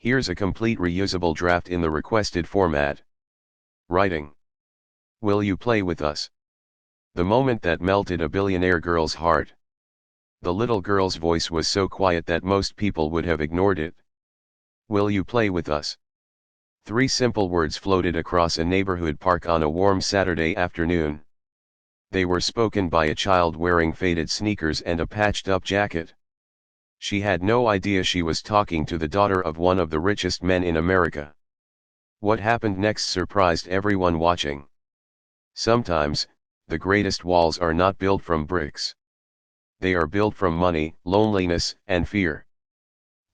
Here's a complete reusable draft in the requested format. Writing. Will you play with us? The moment that melted a billionaire girl's heart. The little girl's voice was so quiet that most people would have ignored it. Will you play with us? 3 simple words floated across a neighborhood park on a warm Saturday afternoon. They were spoken by a child wearing faded sneakers and a patched-up jacket. She had no idea she was talking to the daughter of one of the richest men in America. What happened next surprised everyone watching. Sometimes, the greatest walls are not built from bricks. They are built from money, loneliness, and fear.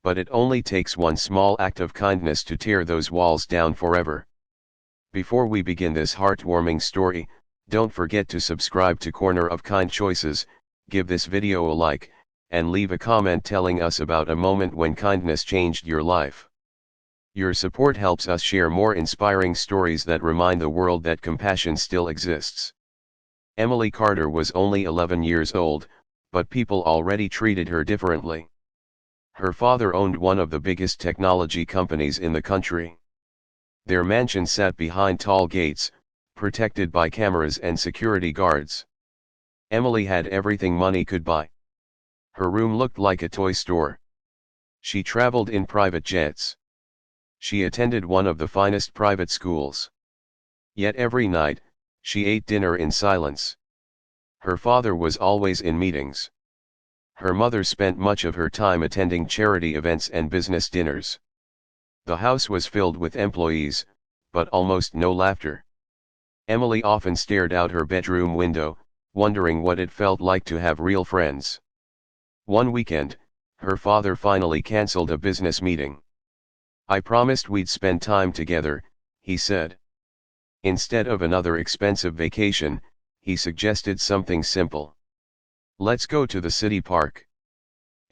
But it only takes one small act of kindness to tear those walls down forever. Before we begin this heartwarming story, don't forget to subscribe to Corner of Kind Choices, give this video a like, and leave a comment telling us about a moment when kindness changed your life. Your support helps us share more inspiring stories that remind the world that compassion still exists. Emily Carter was only 11 years old, but people already treated her differently. Her father owned one of the biggest technology companies in the country. Their mansion sat behind tall gates, protected by cameras and security guards. Emily had everything money could buy. Her room looked like a toy store. She traveled in private jets. She attended one of the finest private schools. Yet every night, she ate dinner in silence. Her father was always in meetings. Her mother spent much of her time attending charity events and business dinners. The house was filled with employees, but almost no laughter. Emily often stared out her bedroom window, wondering what it felt like to have real friends. One weekend, her father finally canceled a business meeting. "I promised we'd spend time together," he said. Instead of another expensive vacation, he suggested something simple. "Let's go to the city park."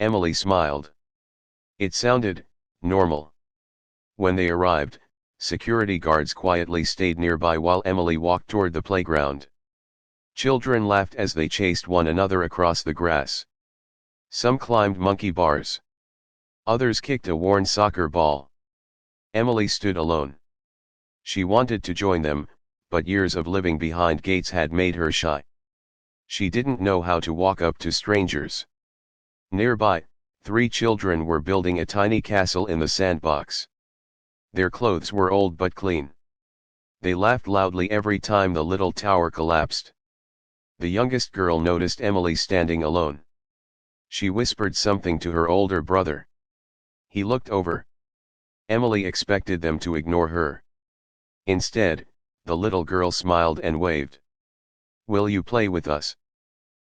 Emily smiled. It sounded normal. When they arrived, security guards quietly stayed nearby while Emily walked toward the playground. Children laughed as they chased one another across the grass. Some climbed monkey bars. Others kicked a worn soccer ball. Emily stood alone. She wanted to join them, but years of living behind gates had made her shy. She didn't know how to walk up to strangers. Nearby, 3 children were building a tiny castle in the sandbox. Their clothes were old but clean. They laughed loudly every time the little tower collapsed. The youngest girl noticed Emily standing alone. She whispered something to her older brother. He looked over. Emily expected them to ignore her. Instead, the little girl smiled and waved. "Will you play with us?"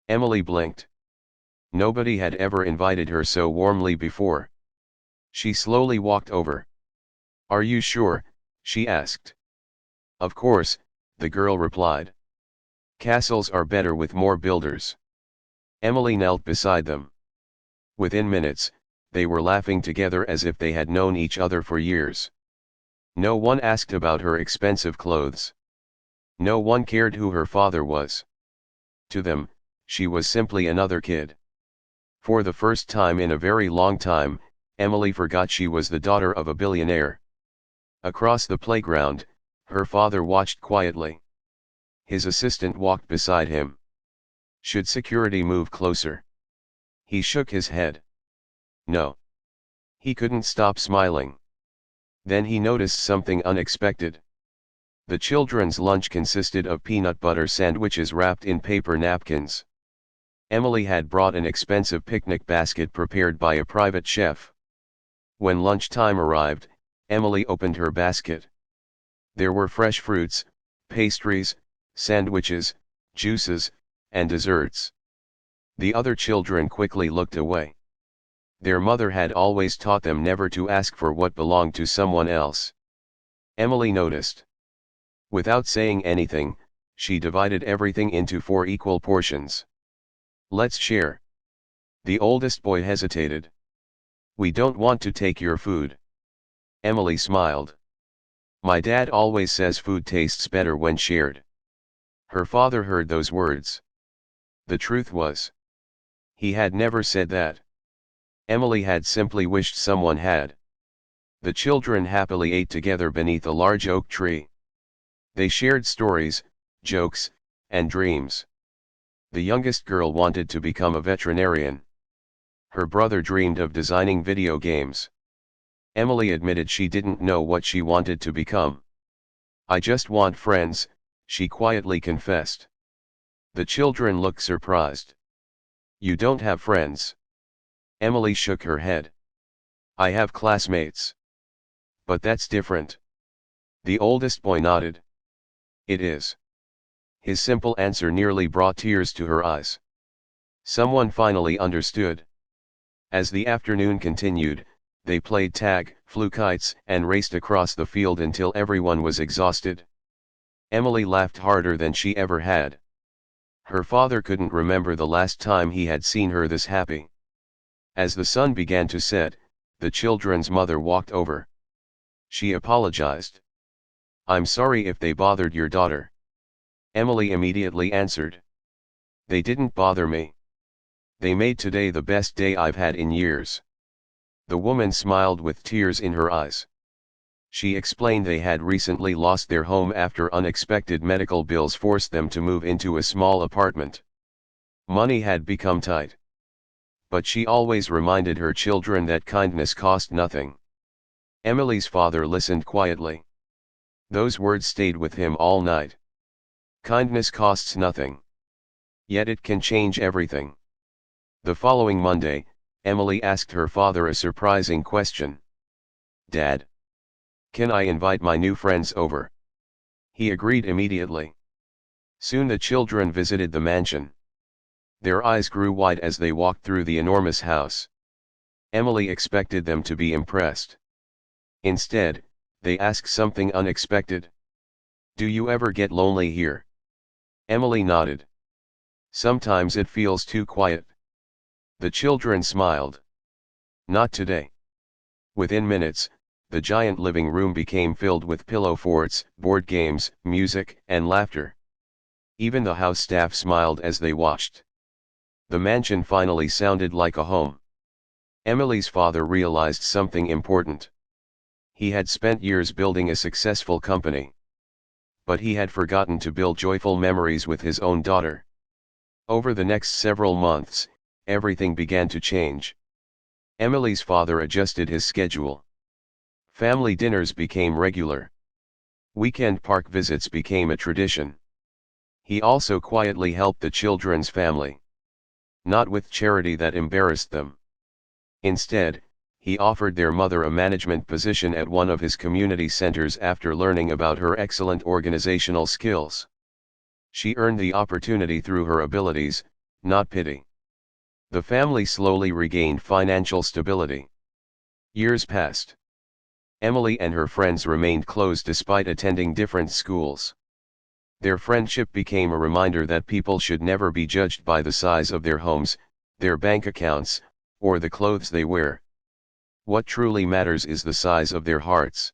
Emily blinked. Nobody had ever invited her so warmly before. She slowly walked over. "Are you sure?" she asked. "Of course," the girl replied. "Castles are better with more builders." Emily knelt beside them. Within minutes, they were laughing together as if they had known each other for years. No one asked about her expensive clothes. No one cared who her father was. To them, she was simply another kid. For the first time in a very long time, Emily forgot she was the daughter of a billionaire. Across the playground, her father watched quietly. His assistant walked beside him. Should security move closer? He shook his head. No. He couldn't stop smiling. Then he noticed something unexpected. The children's lunch consisted of peanut butter sandwiches wrapped in paper napkins. Emily had brought an expensive picnic basket prepared by a private chef. When lunchtime arrived, Emily opened her basket. There were fresh fruits, pastries, sandwiches, juices, and desserts. The other children quickly looked away. Their mother had always taught them never to ask for what belonged to someone else. Emily noticed. Without saying anything, she divided everything into 4 equal portions. "Let's share." The oldest boy hesitated. "We don't want to take your food." Emily smiled. "My dad always says food tastes better when shared." Her father heard those words. The truth was, he had never said that. Emily had simply wished someone had. The children happily ate together beneath a large oak tree. They shared stories, jokes, and dreams. The youngest girl wanted to become a veterinarian. Her brother dreamed of designing video games. Emily admitted she didn't know what she wanted to become. "I just want friends," she quietly confessed. The children looked surprised. "You don't have friends?" Emily shook her head. "I have classmates." "But that's different." The oldest boy nodded. "It is." His simple answer nearly brought tears to her eyes. Someone finally understood. As the afternoon continued, they played tag, flew kites, and raced across the field until everyone was exhausted. Emily laughed harder than she ever had. Her father couldn't remember the last time he had seen her this happy. As the sun began to set, the children's mother walked over. She apologized. "I'm sorry if they bothered your daughter." Emily immediately answered. "They didn't bother me. They made today the best day I've had in years." The woman smiled with tears in her eyes. She explained they had recently lost their home after unexpected medical bills forced them to move into a small apartment. Money had become tight. But she always reminded her children that kindness cost nothing. Emily's father listened quietly. Those words stayed with him all night. Kindness costs nothing. Yet it can change everything. The following Monday, Emily asked her father a surprising question. "Dad, can I invite my new friends over?" He agreed immediately. Soon the children visited the mansion. Their eyes grew wide as they walked through the enormous house. Emily expected them to be impressed. Instead, they asked something unexpected. "Do you ever get lonely here?" Emily nodded. "Sometimes it feels too quiet." The children smiled. "Not today." Within minutes, the giant living room became filled with pillow forts, board games, music, and laughter. Even the house staff smiled as they watched. The mansion finally sounded like a home. Emily's father realized something important. He had spent years building a successful company. But he had forgotten to build joyful memories with his own daughter. Over the next several months, everything began to change. Emily's father adjusted his schedule. Family dinners became regular. Weekend park visits became a tradition. He also quietly helped the children's family. Not with charity that embarrassed them. Instead, he offered their mother a management position at one of his community centers after learning about her excellent organizational skills. She earned the opportunity through her abilities, not pity. The family slowly regained financial stability. Years passed. Emily and her friends remained close despite attending different schools. Their friendship became a reminder that people should never be judged by the size of their homes, their bank accounts, or the clothes they wear. What truly matters is the size of their hearts.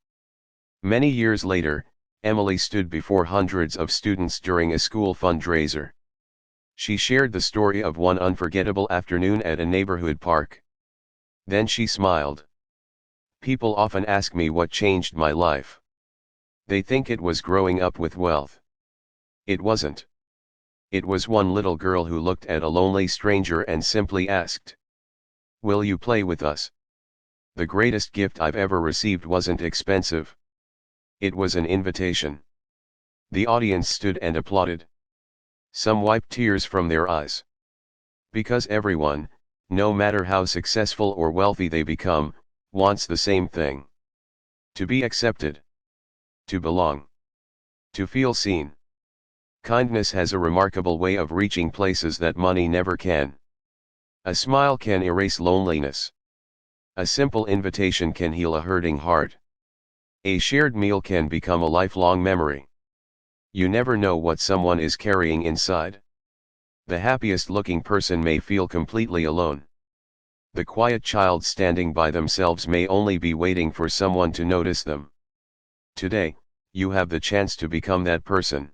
Many years later, Emily stood before hundreds of students during a school fundraiser. She shared the story of one unforgettable afternoon at a neighborhood park. Then she smiled. "People often ask me what changed my life. They think it was growing up with wealth. It wasn't. It was one little girl who looked at a lonely stranger and simply asked, 'Will you play with us?' The greatest gift I've ever received wasn't expensive. It was an invitation." The audience stood and applauded. Some wiped tears from their eyes. Because everyone, no matter how successful or wealthy they become, wants the same thing. To be accepted. To belong. To feel seen. Kindness has a remarkable way of reaching places that money never can. A smile can erase loneliness. A simple invitation can heal a hurting heart. A shared meal can become a lifelong memory. You never know what someone is carrying inside. The happiest looking person may feel completely alone. The quiet child standing by themselves may only be waiting for someone to notice them. Today, you have the chance to become that person.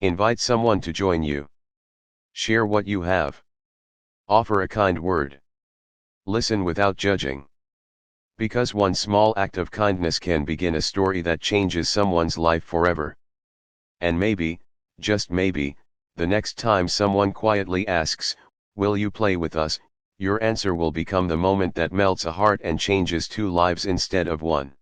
Invite someone to join you. Share what you have. Offer a kind word. Listen without judging. Because one small act of kindness can begin a story that changes someone's life forever. And maybe, just maybe, the next time someone quietly asks, "Will you play with us?" your answer will become the moment that melts a heart and changes two lives instead of one.